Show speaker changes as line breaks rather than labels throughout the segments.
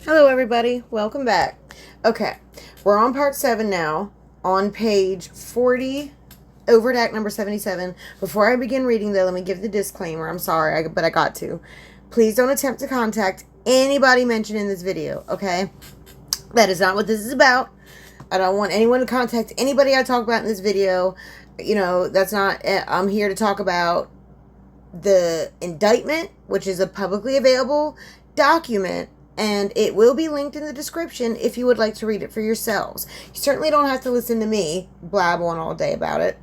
Hello everybody, welcome back. Okay, we're on part 7 now, on page 40, overt act number 77. Before I begin reading though, let me give the disclaimer. I'm sorry, but I got to. Please don't attempt to contact anybody mentioned in this video, okay? That is not what this is about. I don't want anyone to contact anybody I talk about in this video. You know, that's not, I'm here to talk about the indictment, which is a publicly available document, and it will be linked in the description if you would like to read it for yourselves. You certainly don't have to listen to me blab on all day about it,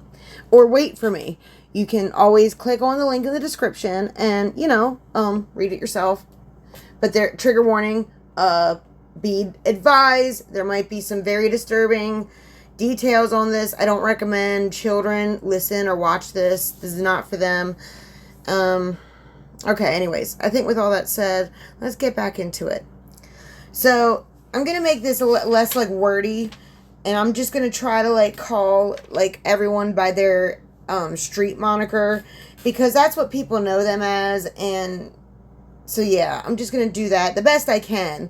or wait for me. You can always click on the link in the description and, read it yourself. But there, trigger warning, be advised, there might be some very disturbing details on this. I don't recommend children listen or watch this. This is not for them. Okay, anyways, I think with all that said, let's get back into it. So, I'm going to make this less, wordy, and I'm just going to try to, call, everyone by their, street moniker, because that's what people know them as, and so, yeah, I'm just going to do that the best I can.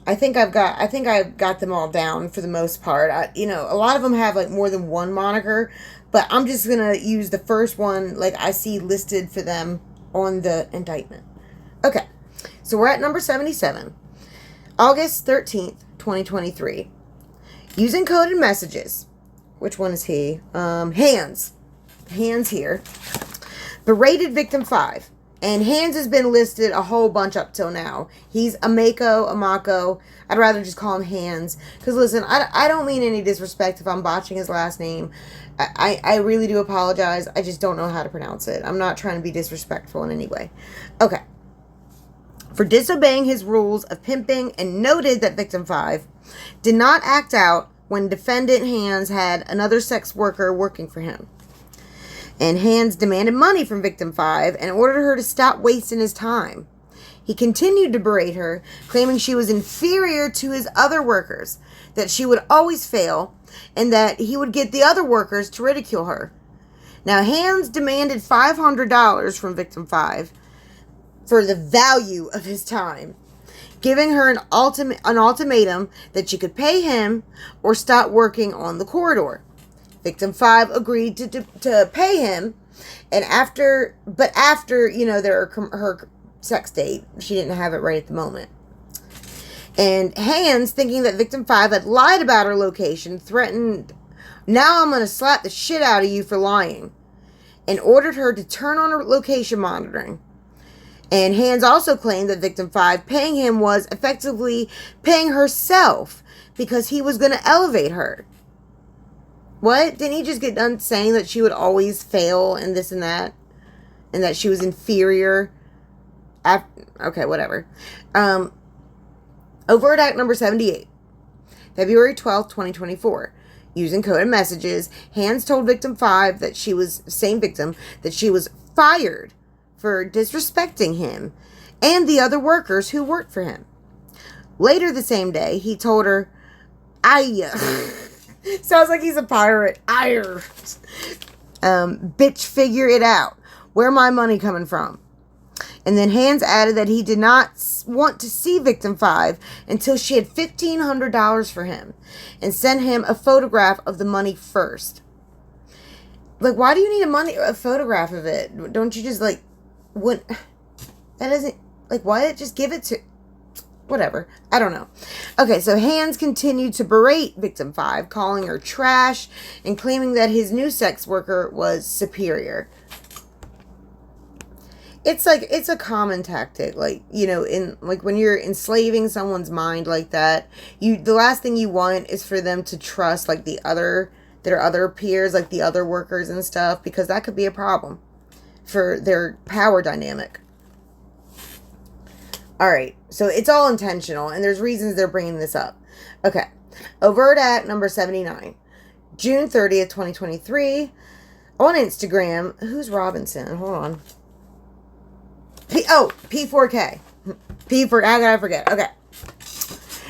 I think I've got them all down for the most part. A lot of them have, more than one moniker, but I'm just going to use the first one, I see listed for them on the indictment. Okay, so we're at number 77. August 13th, 2023. Using coded messages. Which one is he? Hands. Hands here. Berated victim 5. And Hands has been listed a whole bunch up till now. He's Amako. I'd rather just call him Hands. Because listen, I don't mean any disrespect if I'm botching his last name. I really do apologize. I just don't know how to pronounce it. I'm not trying to be disrespectful in any way. Okay. For disobeying his rules of pimping, and noted that victim 5 did not act out when defendant Hands had another sex worker working for him. And Hands demanded money from victim 5 and ordered her to stop wasting his time. He continued to berate her, claiming she was inferior to his other workers, that she would always fail, and that he would get the other workers to ridicule her. Now, Hands demanded $500 from victim 5 for the value of his time, giving her an ultimatum that she could pay him or stop working on the corridor. Victim 5 agreed to pay him, and after her sex date, she didn't have it right at the moment. And Hands, thinking that victim 5 had lied about her location, threatened, "Now I'm going to slap the shit out of you for lying," and ordered her to turn on her location monitoring. And Hands also claimed that victim 5 paying him was effectively paying herself because he was going to elevate her. What? Didn't he just get done saying that she would always fail and this and that? And that she was inferior? Okay, whatever. Overt act number 78. February 12th, 2024. Using coded messages, Hands told victim 5 that she was, same victim, that she was fired for disrespecting him and the other workers who worked for him. Later the same day, he told her, sounds like he's a pirate. Bitch, figure it out. Where my money coming from? And then Hands added that he did not want to see victim 5 until she had $1,500 for him and sent him a photograph of the money first. Why do you need a photograph of it? Don't you just, what? That doesn't, what? Just give it to, whatever. I don't know. Okay, so Hands continued to berate victim 5, calling her trash and claiming that his new sex worker was superior. It's a common tactic, when you're enslaving someone's mind like that, the last thing you want is for them to trust, their other peers, the other workers and stuff, because that could be a problem for their power dynamic. Alright, so it's all intentional, and there's reasons they're bringing this up. Okay, overt act number 79. June 30th, 2023, on Instagram. Who's Robinson? Hold on. P4K. I forget. Okay.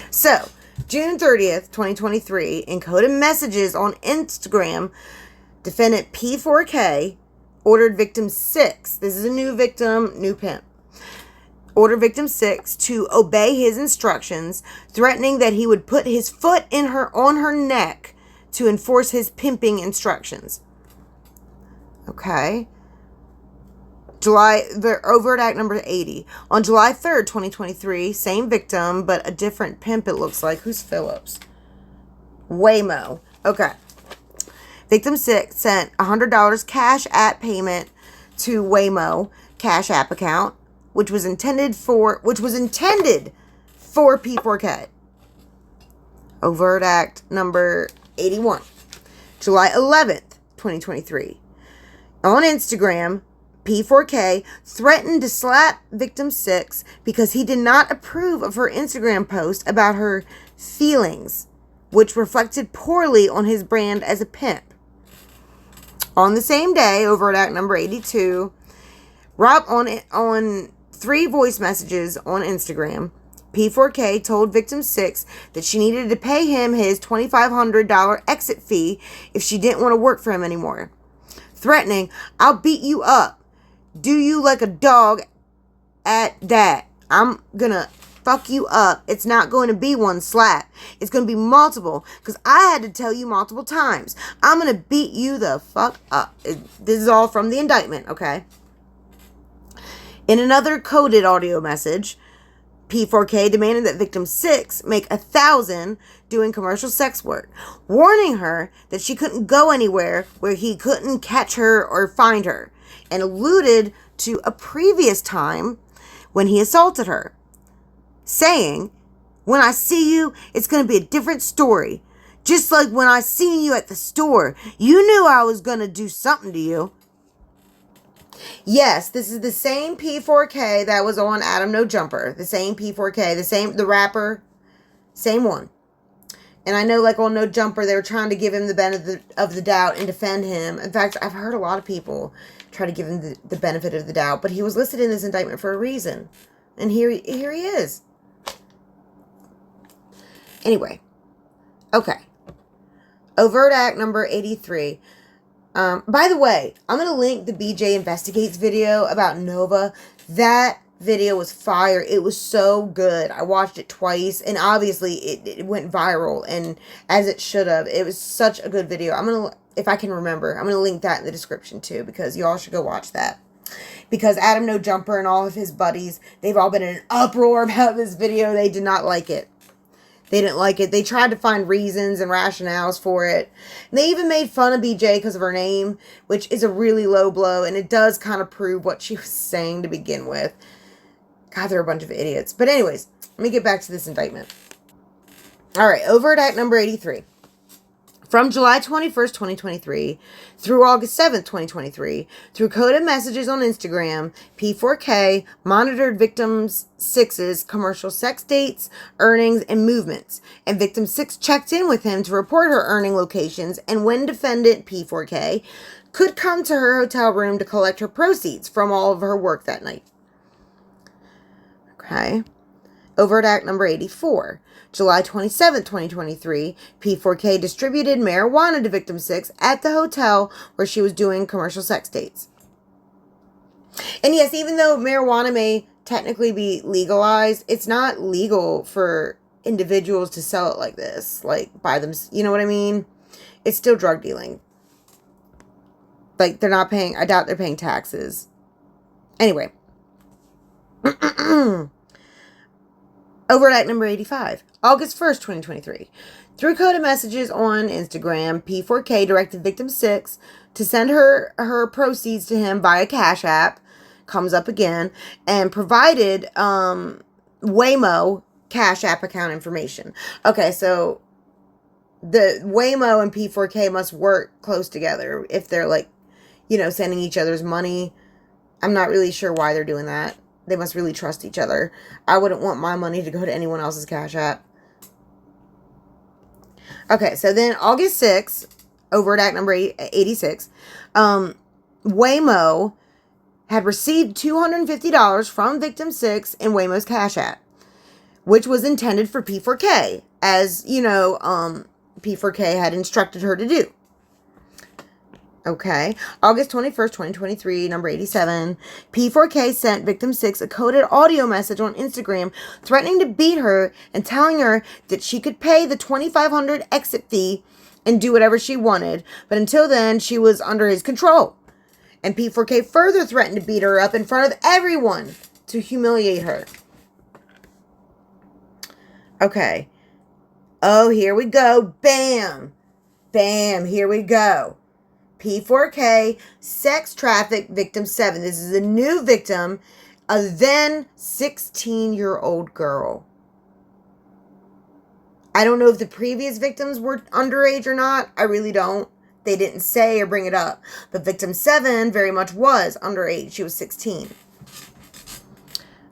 So, June 30th, 2023, in coded messages on Instagram, defendant P4K ordered victim 6. This is a new victim, new pimp. order victim 6 to obey his instructions, threatening that he would put his foot on her neck to enforce his pimping instructions. Okay. The overt act number 80. On July 3rd, 2023, same victim, but a different pimp it looks like. Who's Phillips? Waymo. Okay. Victim 6 sent $100 cash app payment to Waymo Cash App account, which was intended for P4K. Overt act number 81. July 11th, 2023. On Instagram, P4K threatened to slap victim 6 because he did not approve of her Instagram post about her feelings, which reflected poorly on his brand as a pimp. On the same day, overt act number 82, Rob on 3 voice messages on Instagram, P4K told victim 6 that she needed to pay him his $2,500 exit fee if she didn't want to work for him anymore. Threatening, "I'll beat you up. Do you like a dog at that? I'm gonna fuck you up. It's not going to be one slap. It's going to be multiple, because I had to tell you multiple times. I'm going to beat you the fuck up." This is all from the indictment, okay? In another coded audio message, P4K demanded that victim 6 make $1,000 doing commercial sex work, warning her that she couldn't go anywhere where he couldn't catch her or find her, and alluded to a previous time when he assaulted her, saying, "When I see you, it's going to be a different story. Just like when I seen you at the store, you knew I was going to do something to you." Yes, this is the same P4K that was on Adam No Jumper. The same P4K, the rapper, same one. And I know, like, on No Jumper, they were trying to give him the benefit of the doubt and defend him. In fact, I've heard a lot of people try to give him the benefit of the doubt, but he was listed in this indictment for a reason. And here he is. Anyway. Okay. Overt act number 83. By the way, I'm going to link the BJ Investigates video about Nova. That video was fire. It was so good. I watched it twice, and obviously it went viral, and as it should have. It was such a good video. I'm going to, if I can remember, I'm going to link that in the description too, because y'all should go watch that. Because Adam No Jumper and all of his buddies, they've all been in an uproar about this video. They did not like it. They didn't like it. They tried to find reasons and rationales for it. And they even made fun of BJ because of her name, which is a really low blow. And it does kind of prove what she was saying to begin with. God, they're a bunch of idiots. But anyways, let me get back to this indictment. All right, overt act number 83. From July 21st, 2023 through August 7th, 2023, through coded messages on Instagram, P4K monitored victim 6's commercial sex dates, earnings, and movements. And victim 6 checked in with him to report her earning locations and when defendant P4K could come to her hotel room to collect her proceeds from all of her work that night. Okay. Overt act number 84. July 27, 2023, P4K distributed marijuana to victim 6 at the hotel where she was doing commercial sex dates. And yes, even though marijuana may technically be legalized, it's not legal for individuals to sell it like this, like by them, you know what I mean? It's still drug dealing. Like, they're not paying, I doubt they're paying taxes. Anyway. Overt act number 85. August 1st, 2023. Through coded messages on Instagram, P4K directed victim 6 to send her proceeds to him via Cash App, comes up again, and provided Waymo Cash App account information. Okay, so the Waymo and P4K must work close together if they're, like, you know, sending each other's money. I'm not really sure why they're doing that. They must really trust each other. I wouldn't want my money to go to anyone else's Cash App. Okay, so then August 6th, overt act number 86, Waymo had received $250 from victim 6 in Waymo's Cash App, which was intended for P4K, as, you know, P4K had instructed her to do. Okay. August 21st, 2023, number 87. P4K sent victim 6 a coded audio message on Instagram threatening to beat her and telling her that she could pay the $2,500 exit fee and do whatever she wanted. But until then, she was under his control. And P4K further threatened to beat her up in front of everyone to humiliate her. Okay. Oh, here we go. Bam. Bam. Here we go. P4K, sex traffic victim 7. This is a new victim, a then 16-year-old girl. I don't know if the previous victims were underage or not. I really don't. They didn't say or bring it up. But victim 7 very much was underage. She was 16.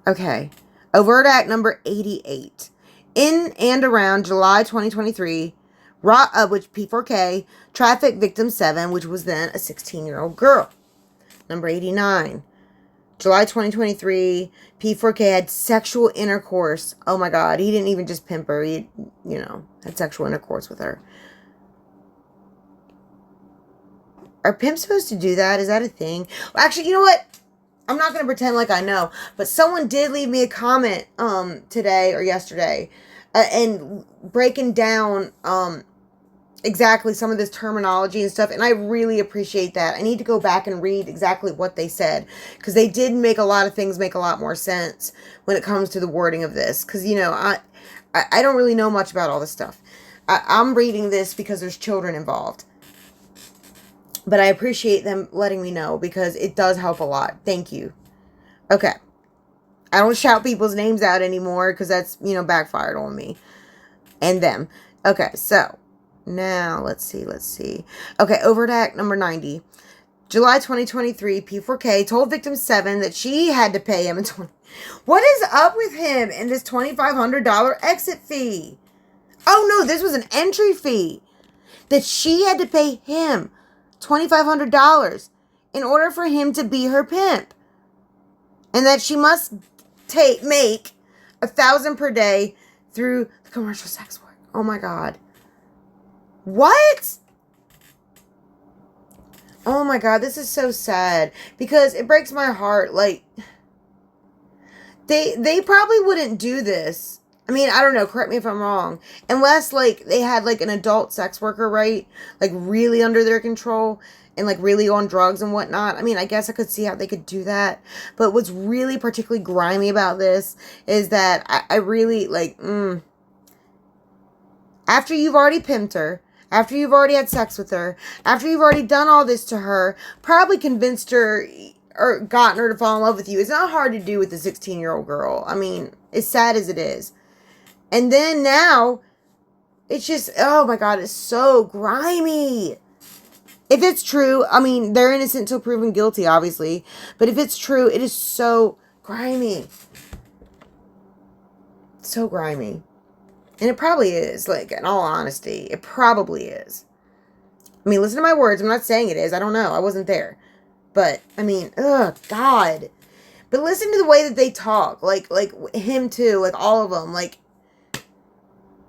Okay. Overt act number 88. In and around July 2023, which P4K trafficked victim 7, which was then a 16-year-old girl. Number 89. July 2023, P4K had sexual intercourse. Oh my God, he didn't even just pimp her. He, had sexual intercourse with her. Are pimps supposed to do that? Is that a thing? Well, actually, you know what? I'm not going to pretend like I know. But someone did leave me a comment today or yesterday and breaking down exactly some of this terminology and stuff, and I really appreciate that. I need to go back and read exactly what they said, because they did make a lot of things make a lot more sense when it comes to the wording of this, because, I don't really know much about all this stuff. I'm reading this because there's children involved, but I appreciate them letting me know, because it does help a lot. Thank you. Okay. I don't shout people's names out anymore, because that's, backfired on me and them. Okay, so now, let's see. Okay, overt act number 90. July 2023, P4K told victim 7 that she had to pay him What is up with him and this $2,500 exit fee? Oh no, this was an entry fee. That she had to pay him $2,500 in order for him to be her pimp. And that she must make $1,000 per day through the commercial sex work. Oh my God. What? Oh my God, this is so sad, because it breaks my heart. Like, they probably wouldn't do this. I mean, I don't know, correct me if I'm wrong, unless like they had like an adult sex worker, right? Like really under their control and like really on drugs and whatnot. I mean, I guess I could see how they could do that. But what's really particularly grimy about this is that I really like, after you've already pimped her, after you've already had sex with her, after you've already done all this to her, probably convinced her or gotten her to fall in love with you. It's not hard to do with a 16-year-old girl. I mean, as sad as it is. And then now, it's just, oh my God, it's so grimy. If it's true, I mean, they're innocent until proven guilty, obviously. But if it's true, it is so grimy. So grimy. And it probably is, like, in all honesty. It probably is. I mean, listen to my words. I'm not saying it is. I don't know. I wasn't there. But, I mean, ugh, God. But listen to the way that they talk. Like him too. Like, all of them. Like,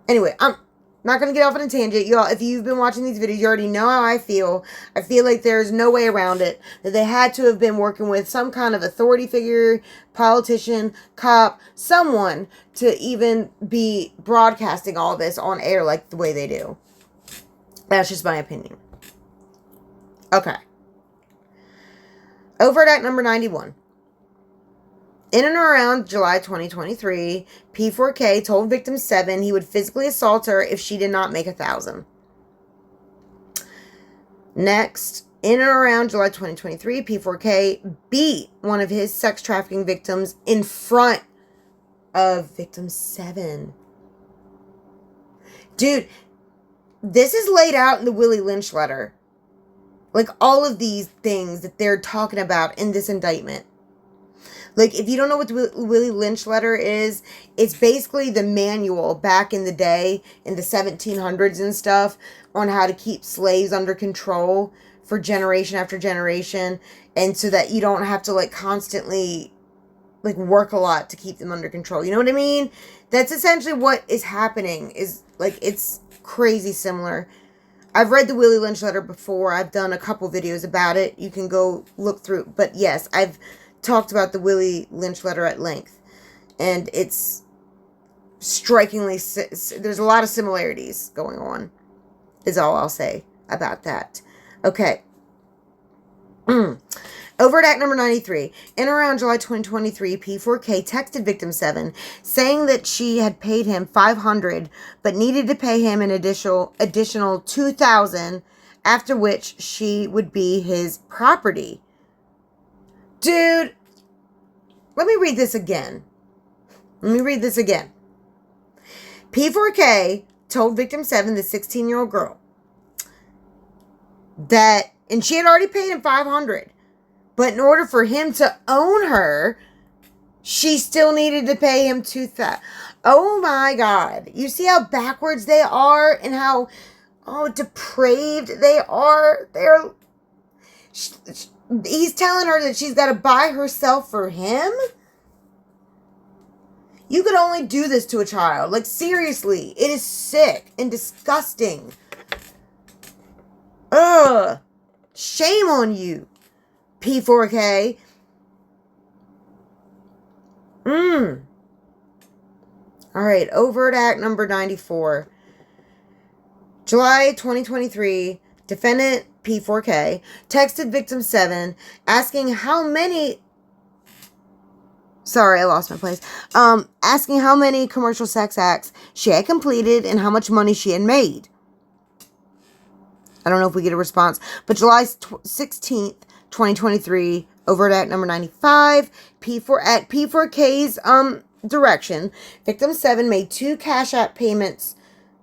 anyway, I'm not going to get off on a tangent. Y'all, if you've been watching these videos, you already know how I feel. I feel like there's no way around it. That they had to have been working with some kind of authority figure, politician, cop, someone to even be broadcasting all this on air like the way they do. That's just my opinion. Okay. Overt act number 91. In and around July 2023, P4K told victim 7 he would physically assault her if she did not make $1,000. Next, in and around July 2023, P4K beat one of his sex trafficking victims in front of victim 7. Dude, this is laid out in the Willie Lynch letter. Like, all of these things that they're talking about in this indictment. Like, if you don't know what the Willie Lynch letter is, it's basically the manual back in the day, in the 1700s and stuff, on how to keep slaves under control for generation after generation, and so that you don't have to, like, constantly, like, work a lot to keep them under control. You know what I mean? That's essentially what is happening, is, like, it's crazy similar. I've read the Willie Lynch letter before. I've done a couple videos about it. You can go look through. But yes, I've talked about the Willie Lynch letter at length. And it's strikingly, there's a lot of similarities going on, is all I'll say about that. Okay. Over at act number 93, in around July 2023, P4K texted victim 7 saying that she had paid him $500 but needed to pay him an additional $2,000, after which she would be his property. Dude, let me read this again. P4K told victim 7, the 16-year-old girl, that, and she had already paid him $500. But in order for him to own her, she still needed to pay him $2,000. Oh my God. You see how backwards they are and how depraved they are? He's telling her that she's got to buy herself for him? You could only do this to a child. Like, seriously. It is sick and disgusting. Ugh. Shame on you, P4K. Alright, over at act number 94. July 2023, defendant P4K texted victim 7 asking how many... Sorry, I lost my place. Asking how many commercial sex acts she had completed and how much money she had made. I don't know if we get a response. But July 16th, 2023, over at act number 95, at P4K's direction, victim 7 made 2 Cash App payments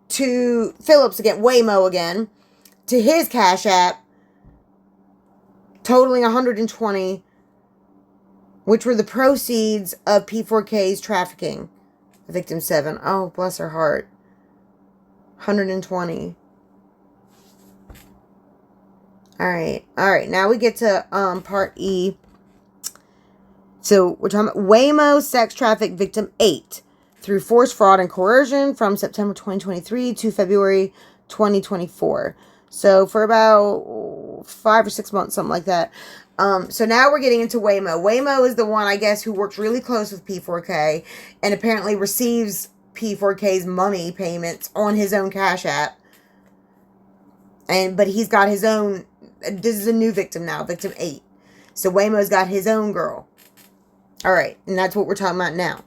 to Phillips again, Waymo again, to his Cash App, totaling $120, which were the proceeds of P4K's trafficking. Victim 7. Oh, bless her heart. $120. Alright. Now we get to part E. So we're talking about Waymo sex traffic victim 8 through force, fraud, and coercion from September 2023 to February 2024. So for about 5 or 6 months, something like that. So now we're getting into Waymo. Waymo is the one, I guess, who works really close with P4K and apparently receives P4K's money payments on his own Cash App. But he's got his own... This is a new victim now, victim 8. So Waymo's got his own girl. Alright, and that's what we're talking about now.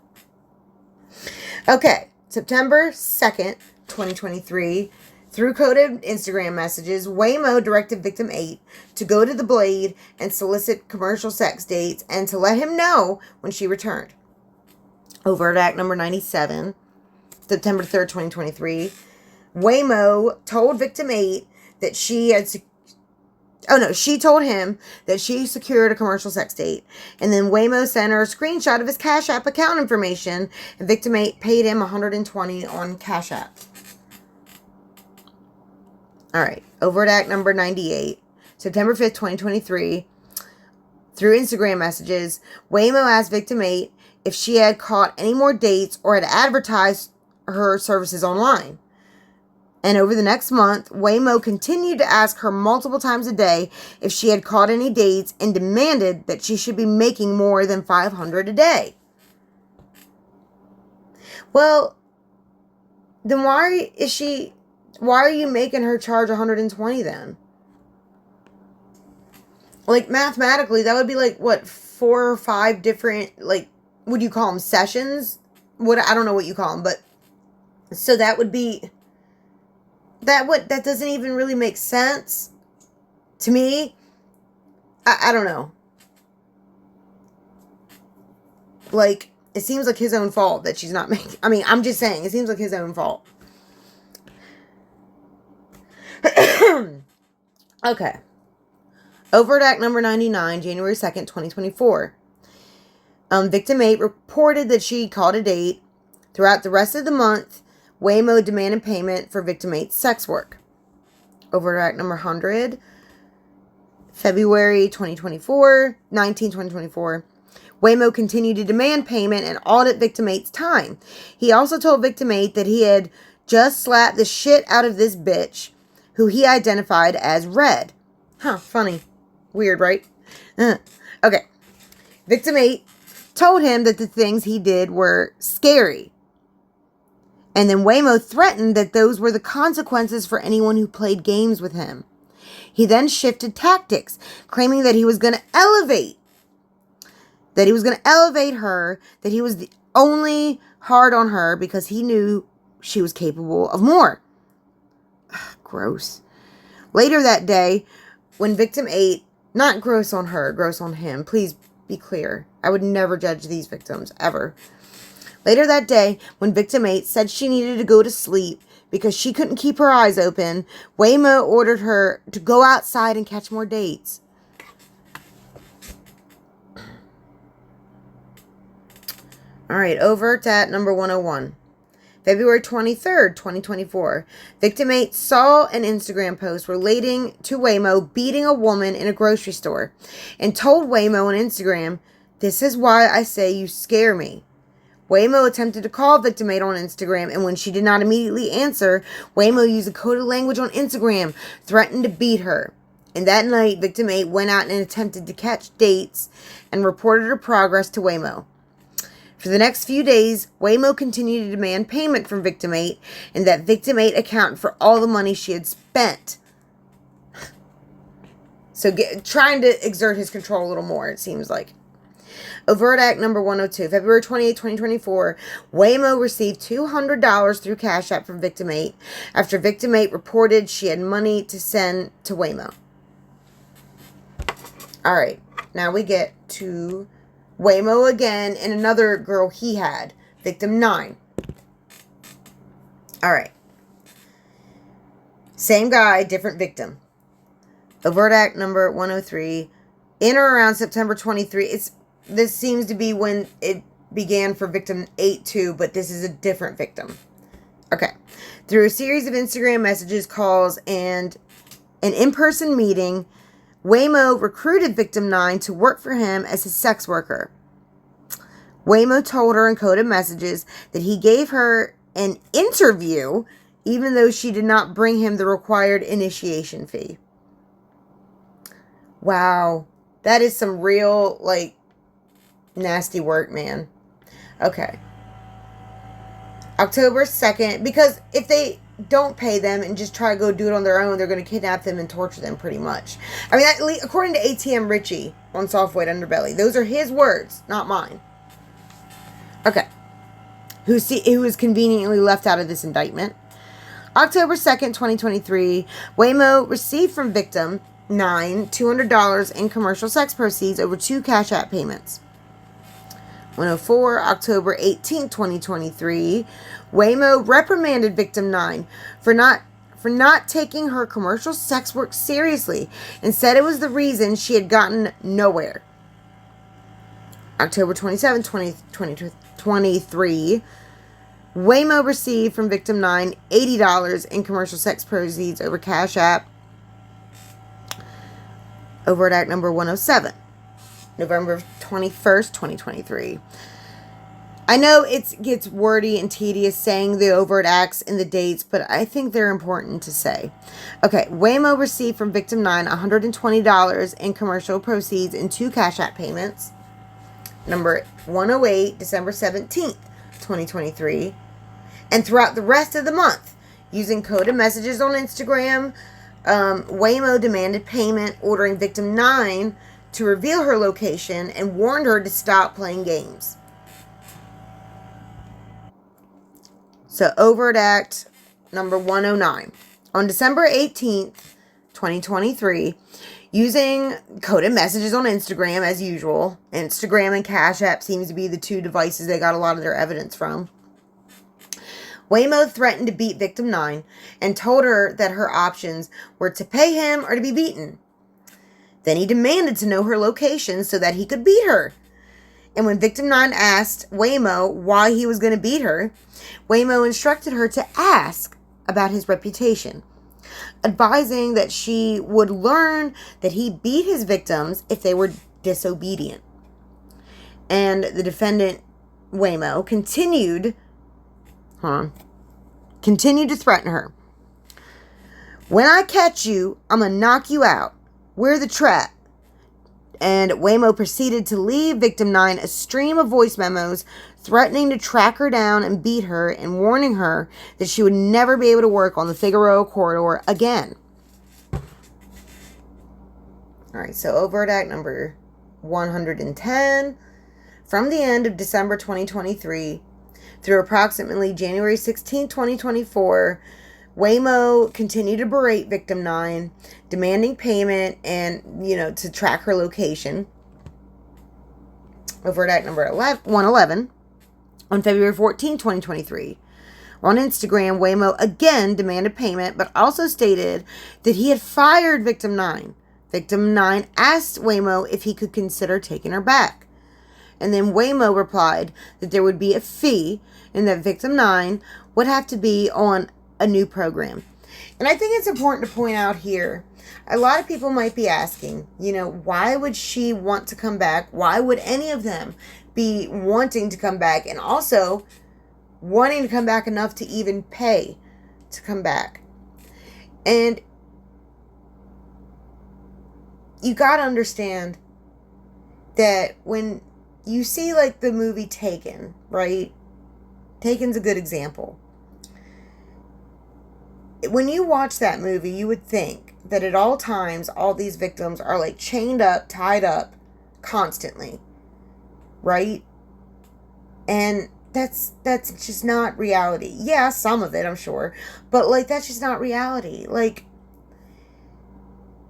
Okay, September 2nd, 2023, through coded Instagram messages, Waymo directed victim 8 to go to the Blade and solicit commercial sex dates and to let him know when she returned. Over at act number 97, September 3rd, 2023, Waymo told victim 8 that she told him that she secured a commercial sex date. And then Waymo sent her a screenshot of his Cash App account information. And victim 8 paid him $120 on Cash App. Alright, over at act number 98, September 5th, 2023, through Instagram messages, Waymo asked victim 8 if she had caught any more dates or had advertised her services online. And over the next month, Waymo continued to ask her multiple times a day if she had caught any dates and demanded that she should be making more than $500 a day. Well, then why are you making her charge $120 then? Like, mathematically, that would be like, what, 4 or 5 different, like, what do you call them, sessions? I don't know what you call them, but, so that would be... That doesn't even really make sense to me. I don't know. Like, it seems like his own fault that she's not making... I mean, I'm just saying, it seems like his own fault. Okay. Over at act number 99, January 2nd, 2024. Victim 8 reported that she called a date. Throughout the rest of the month, Waymo demanded payment for victim 8's sex work. Over at act number 100, February 2024, 2024. Waymo continued to demand payment and audit victim 8's time. He also told victim 8 that he had just slapped the shit out of this bitch, who he identified as Red. Huh, funny. Weird, right? Okay. Victim 8 told him that the things he did were scary. And then Waymo threatened that those were the consequences for anyone who played games with him. He then shifted tactics, claiming that he was going to elevate her, that he was the only hard on her because he knew she was capable of more. Ugh, gross. Later that day, when Victim 8, not gross on her, gross on him, please be clear. I would never judge these victims, ever. Later that day, when Victim 8 said she needed to go to sleep because she couldn't keep her eyes open, Waymo ordered her to go outside and catch more dates. Alright, overt at number 101. February 23rd, 2024. Victim 8 saw an Instagram post relating to Waymo beating a woman in a grocery store and told Waymo on Instagram, "This is why I say you scare me." Waymo attempted to call Victim 8 on Instagram, and when she did not immediately answer, Waymo used a coded language on Instagram, threatened to beat her. And that night, Victim 8 went out and attempted to catch dates and reported her progress to Waymo. For the next few days, Waymo continued to demand payment from Victim 8 and that Victim 8 account for all the money she had spent. So trying to exert his control a little more, it seems like. Overt Act number 102, February 28, 2024, Waymo received $200 through Cash App from Victim 8 after Victim 8 reported she had money to send to Waymo. Alright, now we get to Waymo again and another girl he had, Victim 9. Alright. Same guy, different victim. Overt Act number 103, in or around September 23. This seems to be when it began for Victim 8 too, but this is a different victim. Okay. Through a series of Instagram messages, calls, and an in-person meeting, Waymo recruited Victim 9 to work for him as his sex worker. Waymo told her in coded messages that he gave her an interview, even though she did not bring him the required initiation fee. Wow. That is some real, nasty work, man. Okay. October 2nd, because if they don't pay them and just try to go do it on their own, they're going to kidnap them and torture them pretty much. I mean, according to ATM Richie on Softweight Underbelly, those are his words, not mine. Okay. Who is conveniently left out of this indictment. October 2nd, 2023, Waymo received from Victim 9 $200 in commercial sex proceeds over 2 Cash App payments. 104, October 18, 2023, Waymo reprimanded Victim 9 for not taking her commercial sex work seriously and said it was the reason she had gotten nowhere. October 27, 2023, Waymo received from Victim 9 $80 in commercial sex proceeds over Cash App. Overt Act number 107. November 21st, 2023. I know it gets wordy and tedious saying the overt acts and the dates, but I think they're important to say. Okay, Waymo received from Victim 9 $120 in commercial proceeds in 2 Cash App payments. Number 108, December 17th, 2023. And throughout the rest of the month, using coded messages on Instagram, Waymo demanded payment, ordering Victim 9 to reveal her location and warned her to stop playing games. So, overt act number 109. On December 18th, 2023, using coded messages on Instagram as usual, Instagram and Cash App seems to be the 2 devices they got a lot of their evidence from, Waymo threatened to beat Victim 9 and told her that her options were to pay him or to be beaten. Then he demanded to know her location so that he could beat her. And when Victim 9 asked Waymo why he was going to beat her, Waymo instructed her to ask about his reputation, advising that she would learn that he beat his victims if they were disobedient. And the defendant, Waymo, continued to threaten her. When I catch you, I'm going to knock you out. We're the trap. And Waymo proceeded to leave victim 9 a stream of voice memos threatening to track her down and beat her and warning her that she would never be able to work on the Figueroa corridor again. Alright, so overt act number 110. From the end of December 2023 through approximately January 16, 2024, Waymo continued to berate victim 9, demanding payment and, to track her location. Overt act number 111. On February 14, 2023, on Instagram, Waymo again demanded payment, but also stated that he had fired victim 9. Victim 9 asked Waymo if he could consider taking her back. And then Waymo replied that there would be a fee and that victim 9 would have to be on a new program. And I think it's important to point out here, a lot of people might be asking, why would she want to come back? Why would any of them be wanting to come back, and also wanting to come back enough to even pay to come back? And you got to understand that when you see like the movie Taken, right? Taken's a good example. When you watch that movie, you would think that at all times, all these victims are like chained up, tied up constantly, right? And that's just not reality. Yeah, some of it, I'm sure, but like that's just not reality. Like,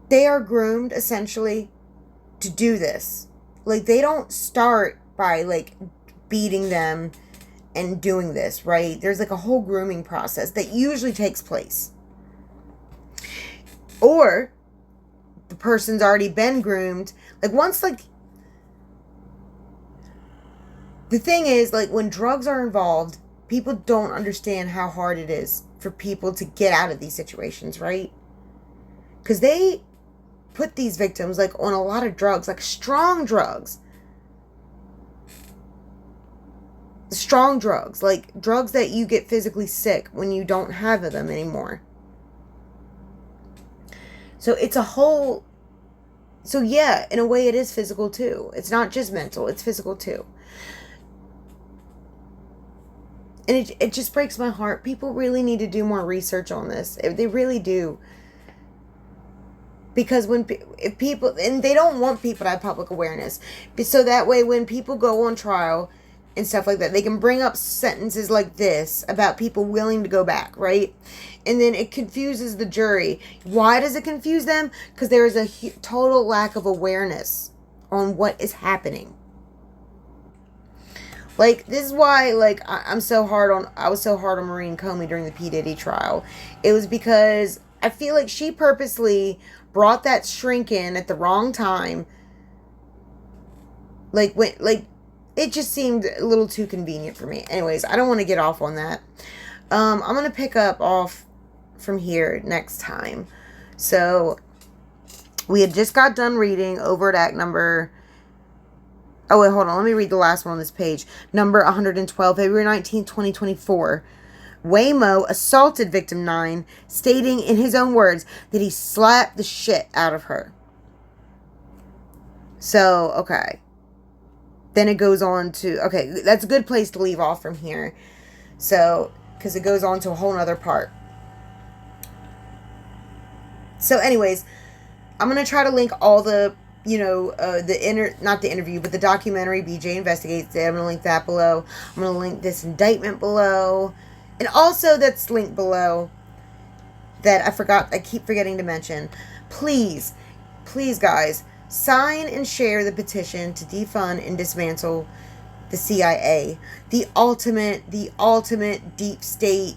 they are groomed essentially to do this. Like, they don't start by like beating them and doing this, right? There's like a whole grooming process that usually takes place. Or the person's already been groomed. Like, once, like, the thing is, like, when drugs are involved, people don't understand how hard it is for people to get out of these situations, right? Because they put these victims, like, on a lot of drugs, like strong drugs. Strong drugs, like drugs that you get physically sick when you don't have them anymore. So it's a whole... So yeah, in a way it is physical too. It's not just mental, it's physical too. And it just breaks my heart. People really need to do more research on this. They really do. Because if people... And they don't want people to have public awareness. So that way when people go on trial and stuff like that, they can bring up sentences like this about people willing to go back, right? And then it confuses the jury. Why does it confuse them? Because there is a total lack of awareness on what is happening. Like, this is why, like, I was so hard on Maureen Comey during the P. Diddy trial. It was because I feel like she purposely brought that shrink in at the wrong time. It just seemed a little too convenient for me. Anyways, I don't want to get off on that. I'm going to pick up off from here next time. So, we had just got done reading overt act number... Oh, wait, hold on. Let me read the last one on this page. Number 112, February 19, 2024. Waymo assaulted victim 9, stating in his own words that he slapped the shit out of her. So, okay. Then it goes on to... Okay, that's a good place to leave off from here. So, because it goes on to a whole other part. So, anyways, I'm going to try to link all the... not the interview, but the documentary BJ Investigates It. I'm going to link that below. I'm going to link this indictment below. And also that's linked below that I keep forgetting to mention. Please, guys, sign and share the petition to defund and dismantle the CIA. The ultimate deep state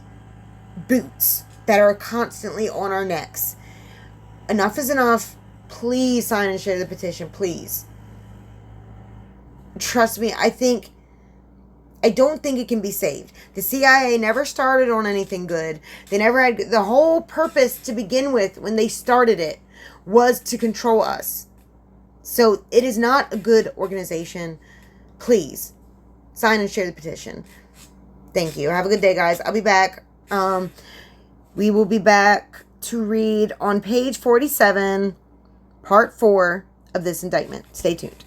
boots that are constantly on our necks. Enough is enough. Please sign and share the petition, please. Trust me, I don't think it can be saved. The CIA never started on anything good. They never had... The whole purpose to begin with, when they started it, was to control us. So, it is not a good organization. Please, sign and share the petition. Thank you. Have a good day, guys. I'll be back. We will be back to read on page 47, part 4 of this indictment. Stay tuned.